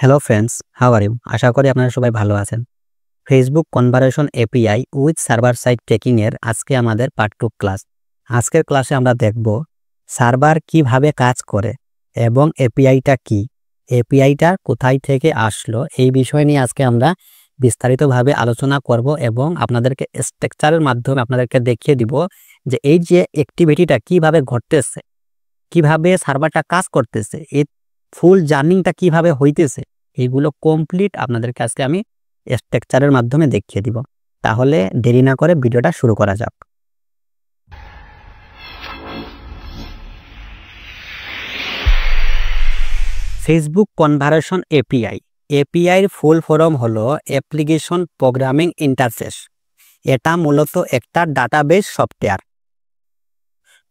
Hello friends, how are you? আশা করি আপনারা সবাই ভালো আছেন। Facebook conversation API with server side tracking এর আজকে আমাদের পার্ট 2 ক্লাস। আজকের ক্লাসে আমরা দেখব সার্ভার কিভাবে কাজ করে এবং এপিআইটা কি, এপিআইটা কোথায় থেকে আসলো, এই বিষয় নিয়ে আজকে আমরা বিস্তারিতভাবে আলোচনা করব এবং আপনাদেরকে স্ট্রাকচারের মাধ্যমে আপনাদেরকে দেখিয়ে দিব যে এই যে অ্যাক্টিভিটিটা কিভাবে ঘটতেছে, কিভাবে সার্ভারটা কাজ করতেছে, এই ফুল জার্নিংটা কিভাবে হইতেছে, এইগুলো কমপ্লিট আপনাদেরকে আজকে আমি স্ট্রাকচারের মাধ্যমে দেখিয়ে দিব। তাহলে দেরি না করে ভিডিওটা শুরু করা যাক। ফেসবুক কনভারসেশন এপিআই, এপিআইয়ের ফুল ফর্ম হলো অ্যাপ্লিকেশন প্রোগ্রামিং ইন্টারফেস। এটা মূলত একটা ডাটাবেস সফটওয়্যার।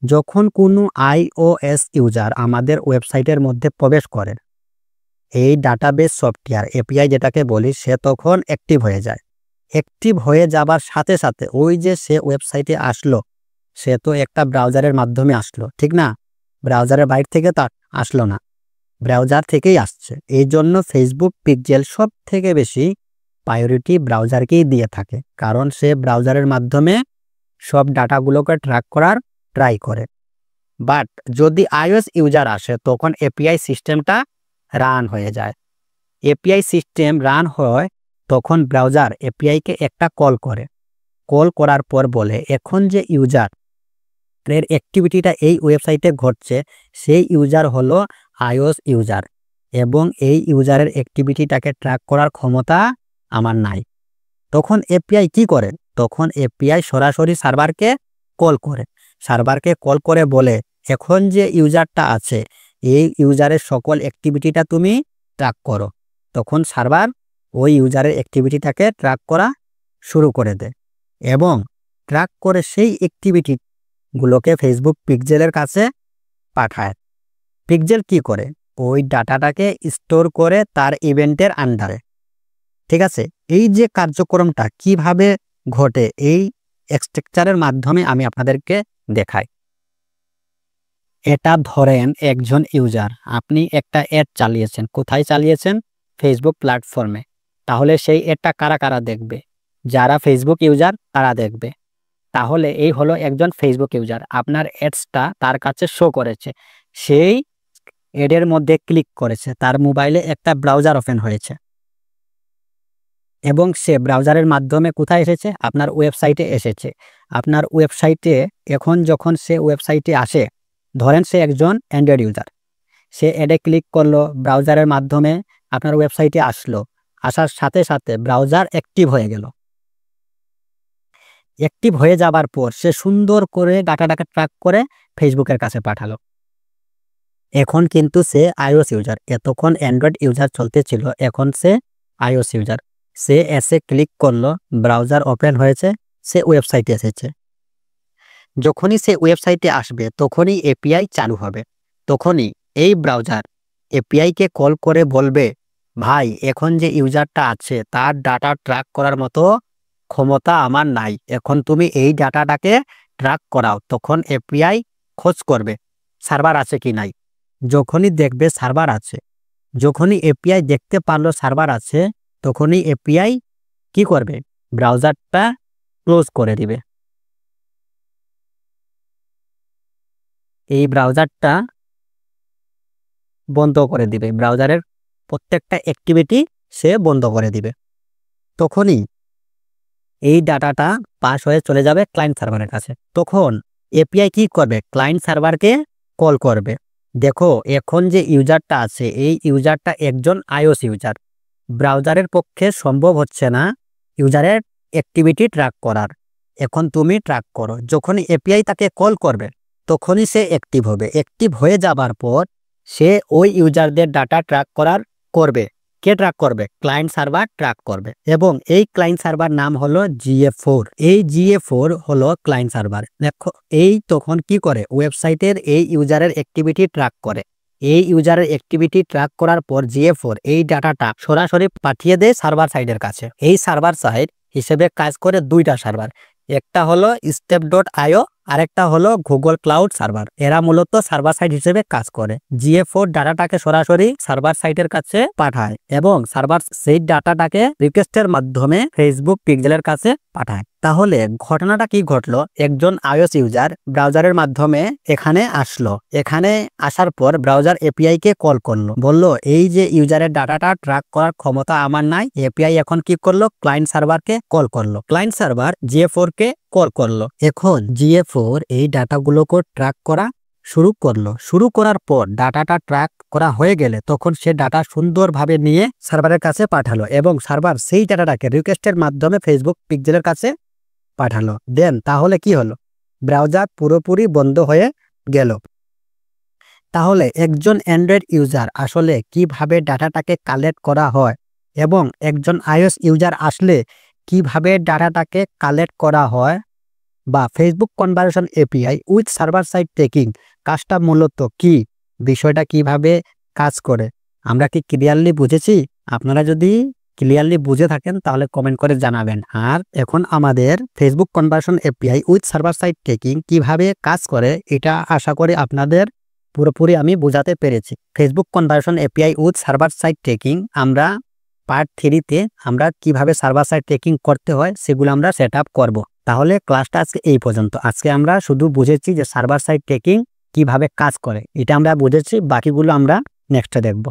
যখন কোনো আইওএস ইউজার আমাদের ওয়েবসাইটের মধ্যে প্রবেশ করে, এই ডাটাবেস সফটওয়্যার এপিআই যেটাকে বলি, সে তখন অ্যাক্টিভ হয়ে যায়। অ্যাক্টিভ হয়ে যাবার সাথে সাথে ওই যে সে ওয়েবসাইটে আসলো, সে তো একটা ব্রাউজারের মাধ্যমে আসলো, ঠিক না? ব্রাউজারের বাইরে থেকে তা আসলো না, ব্রাউজার থেকেই আসছে। এই জন্য ফেসবুক পিক্সেল সব থেকে বেশি প্রায়োরিটি ব্রাউজারকেই দিয়ে থাকে, কারণ সে ব্রাউজারের মাধ্যমে সব ডাটাগুলোকে ট্র্যাক করার ট্রাই করে। বাট যদি আইওএস ইউজার আসে, তখন এপিআই সিস্টেমটা রান হয়ে যায়। এপিআই সিস্টেম রান হয় তখন ব্রাউজার এপিআইকে একটা কল করে। কল করার পর বলে, এখন যে ইউজার এর অ্যাক্টিভিটিটা এই ওয়েবসাইটে ঘটছে, সেই ইউজার হলো আইওএস ইউজার এবং এই ইউজারের অ্যাক্টিভিটিটাকে ট্র্যাক করার ক্ষমতা আমার নাই। তখন এপিআই কি করে? তখন এপিআই সরাসরি সার্ভারকে কল করে। সার্ভারকে কল করে বলে, এখন যে ইউজারটা আছে, এই ইউজারের সকল অ্যাক্টিভিটিটা তুমি ট্র্যাক করো। তখন সার্ভার ওই ইউজারের অ্যাক্টিভিটিটাকে ট্র্যাক করা শুরু করে দেয় এবং ট্র্যাক করে সেই অ্যাক্টিভিটিগুলোকে ফেসবুক পিক্সেলের কাছে পাঠায়। পিক্সেল কি করে? ওই ডাটাটাকে স্টোর করে তার ইভেন্টের আন্ডারে। ঠিক আছে, এই যে কার্যক্রমটা কিভাবে ঘটে, এই স্ট্রাকচারের মাধ্যমে আমি আপনাদেরকে দেখাই। এটা ধরেন একজন ইউজার, আপনি একটা অ্যাড চালিয়েছেন। কোথায় চালিয়েছেন? ফেসবুক প্ল্যাটফর্মে। তাহলে সেই অ্যাডটা কারা কারা দেখবে? যারা ফেসবুক ইউজার তারা দেখবে। তাহলে এই হলো একজন ফেসবুক ইউজার, আপনার অ্যাডসটা তার কাছে শো করেছে, সেই অ্যাডের মধ্যে ক্লিক করেছে, তার মোবাইলে একটা ব্রাউজার ওপেন হয়েছে এবং সে ব্রাউজারের মাধ্যমে কোথায় এসেছে? আপনার ওয়েবসাইটে এসেছে। আপনার ওয়েবসাইটে এখন যখন সে ওয়েবসাইটে আসে, ধরেন সে একজন অ্যান্ড্রয়েড ইউজার, সে অ্যাডে ক্লিক করলো, ব্রাউজারের মাধ্যমে আপনার ওয়েবসাইটে আসলো। আসার সাথে সাথে ব্রাউজার অ্যাক্টিভ হয়ে গেল। অ্যাক্টিভ হয়ে যাবার পর সে সুন্দর করে ডাটাটাকে ট্র্যাক করে ফেসবুকের কাছে পাঠালো। এখন কিন্তু সে আইওএস ইউজার, এতক্ষণ অ্যান্ড্রয়েড ইউজার চলতেছিল, এখন সে আইওএস ইউজার। সে এসে ক্লিক করলো, ব্রাউজার ওপেন হয়েছে, সে ওয়েবসাইটে এসেছে। যখনই সে ওয়েবসাইটে আসবে, তখনই এপিআই চালু হবে। তখনই এই ব্রাউজার এপিআইকে কল করে বলবে, ভাই, এখন যে ইউজারটা আছে তার ডাটা ট্র্যাক করার মতো ক্ষমতা আমার নাই, এখন তুমি এই ডাটাটাকে ট্র্যাক করাও। তখন এপিআই খোঁজ করবে সার্ভার আছে কি নাই। যখনই দেখবে সার্ভার আছে, যখনই এপিআই দেখতে পারলো সার্ভার আছে, তখনই এপিআই কি করবে? ব্রাউজারটা ক্লোজ করে দিবে। এই ব্রাউজারটা বন্ধ করে দিবে, ব্রাউজারের প্রত্যেকটা অ্যাক্টিভিটি সে বন্ধ করে দিবে। তখনই এই ডাটাটা পাস হয়ে চলে যাবে ক্লায়েন্ট সার্ভারের কাছে। তখন এপিআই কি করবে? ক্লায়েন্ট সার্ভারকে কল করবে, দেখো এখন যে ইউজারটা আছে, এই ইউজারটা একজন আইওএস ইউজার, ব্রাউজারের পক্ষে সম্ভব হচ্ছে না ইউজারের অ্যাক্টিভিটি ট্র্যাক করার, এখন তুমি ট্র্যাক করো। যখনই এপিআই তাকে কল করবে, তখনই সে অ্যাক্টিভ হবে। অ্যাক্টিভ হয়ে যাবার পর সে ওই ইউজারদের ডাটা ট্র্যাক করবে। কে ট্র্যাক করবে? ক্লায়েন্ট সার্ভার ট্র্যাক করবে এবং এই ক্লায়েন্ট সার্ভার নাম হলো GA4। এই GA4 হলো ক্লায়েন্ট সার্ভার। দেখো, এই তখন কি করে? ওয়েবসাইটের এই ইউজারের অ্যাক্টিভিটি ট্র্যাক করে। এই ইউজারের অ্যাক্টিভিটি ট্র্যাক করার পর GA4 এই ডাটাটা সরাসরি পাঠিয়ে দেয় সার্ভার সাইডের কাছে। এই সার্ভার সাইড হিসেবে কাজ করে দুইটা সার্ভার, একটা হলো step.io আরেকটা হলো গুগল ক্লাউড সার্ভার। এরা মূলত সার্ভার সাইট হিসেবে কাজ করে। GA4 ডাটাটাকে সরাসরি সার্ভার সাইটের কাছে পাঠায় এবং সার্ভার সেই ডাটাটাকে রিকোয়েস্টের মাধ্যমে ফেসবুক পিক্সেলের কাছে পাঠায়। তাহলে ঘটনাটা কি ঘটলো? একজন iOS ইউজার ব্রাউজারের মাধ্যমে এখানে আসলো। এখানে আসার পর ব্রাউজার এপিআই কে কল করলো, বলল এই যে ইউজারের ডাটাটা ট্র্যাক করার ক্ষমতা আমার নাই। এপিআই এখন কি করলো? ক্লায়েন্ট সার্ভারকে কল করলো। ক্লায়েন্ট সার্ভার GA4 কে কল করলো। এখন GA4 এই ডাটাগুলোকে ট্র্যাক করা শুরু করার পর ডাটাটা ট্র্যাক করা হয়ে গেলে তখন সে ডাটা সুন্দরভাবে নিয়ে সার্ভারের কাছে পাঠালো এবং সার্ভার সেই ডাটাটাকে রিকোয়েস্টের মাধ্যমে ফেসবুক পিক্সেলের কাছে পাঠালো। দেন তাহলে কি হলো? ব্রাউজার পুরোপুরি বন্ধ হয়ে গেল। তাহলে একজন অ্যান্ড্রয়েড ইউজার আসলে কিভাবে ডাটাটাকে কালেক্ট করা হয় এবং একজন iOS ইউজার আসলে কিভাবে ডাটাটাকে কালেক্ট করা হয় বা Facebook conversation API with server side tracking কাজটা মূলত কি, বিষয়টা কিভাবে কাজ করে, আমরা কি ক্লিয়ারলি বুঝেছি? আপনারা যদি ক্লিয়ারলি বুঝে থাকেন তাহলে কমেন্ট করে জানাবেন। আর এখন আমাদের Facebook conversation API with server side tracking কিভাবে কাজ করে এটা আশা করি আপনাদের পুরোপুরি আমি বোঝাতে পেরেছি। Facebook conversation API with server side tracking আমরা পার্ট 3-তে আমরা কিভাবে সার্ভার সাইড ট্র্যাকিং করতে হয় সেগুলো আমরা সেট আপ করবো। তাহলে ক্লাসটা আজকে এই পর্যন্ত। আজকে আমরা শুধু বুঝেছি যে সার্ভার সাইড ট্র্যাকিং কিভাবে কাজ করে, এটা আমরা বুঝেছি, বাকিগুলো আমরা নেক্সটে দেখব।